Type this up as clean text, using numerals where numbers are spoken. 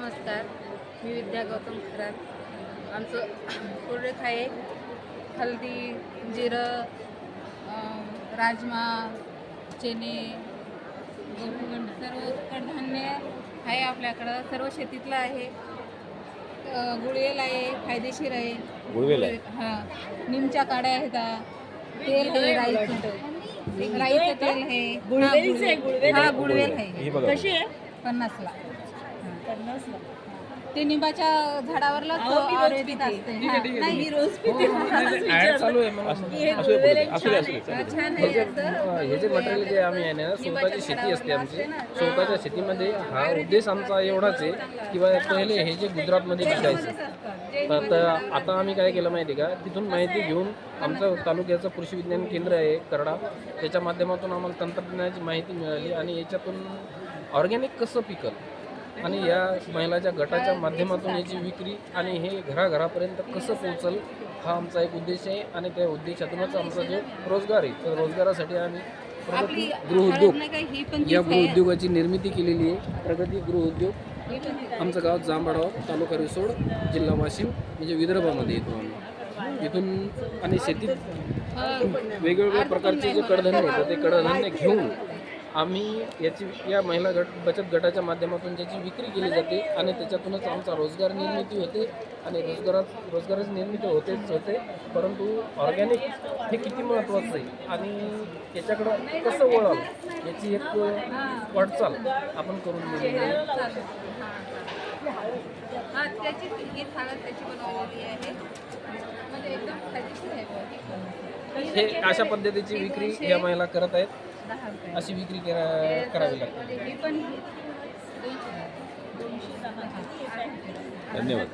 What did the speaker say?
नमस्कार, मी विद्या गौतम खरात. आमचं पूर्ण आहे हल्दी, जिरं, राजमा, चणे, सर्व कडधान्य आहे आपल्याकडं. सर्व शेतीतलं आहे. गुळवेल आहे, फायदेशीर आहे. गुळवेल आहे. हां, निमच्या काड्या आहेत. तेल आहे राईचं तेल आहे. गुळवेल आहे. ही बघा. कशी आहे? 50ला. 50ला. ते निंबाच्या झाडावरला आयुर्वेदिक असते. नाही, मी रोज पिते. ऍड चालू आहे मग असू दे छान आहे असं. हे जे मटेरियल जे आम्ही आहे ना, स्वतःची शेती असते आमची. स्वतःच्या शेतीमध्ये हा उद्देश आमचा एवढाच आहे की बा पहिले हे जे गुजरातमध्ये विकायचं, तर आता आम्ही काय केलं माहिती आहे का, तिथून माहिती घेऊन आमचं तालुक्याचं कृषी विज्ञान केंद्र आहे करडा, त्याच्या माध्यमातून आम्हाला तंत्रज्ञानाची माहिती मिळाली आणि याच्यातून ऑर्गॅनिक कसं पिकल आणि या महिलाच्या गटाच्या माध्यमातून याची विक्री आणि हे घराघरापर्यंत कसं पोहोचल हा आमचा एक उद्देश आहे. आणि त्या उद्देशातूनच आमचा जो रोजगार आहे, तर रोजगारासाठी आम्ही प्रगती गृहउद्योग या गृहउद्योगाची निर्मिती केलेली आहे. प्रगती गृहउद्योग आमचं गाव जांभळगाव, तालुका रिसोड, जिल्हा वाशिम, म्हणजे विदर्भामध्ये येतो आम्ही. इथून आणि शेतीत वेगवेगळ्या प्रकारचे जे कडधान्य येतं ते कडधान्य घेऊन आम्ही या महिला बचत गटाच्या माध्यमातून ज्याची विक्री केली जाते आणि त्याच्यातूनच आमचा रोजगार निर्मिती होते. आणि रोजगाराची निर्मिती होते, परंतु ऑर्गॅनिक हे किती महत्त्वाचं आहे आणि याच्याकडं कसं वळावं याची एक वाटचाल आपण करून दिलेली आहे. त्याची बनवलेली आहे. म्हणजे एकदम फायदेशीर आहे. हे अशा पद्धतीची विक्री या महिला करत आहेत. अशी विक्री करावी लागते. धन्यवाद.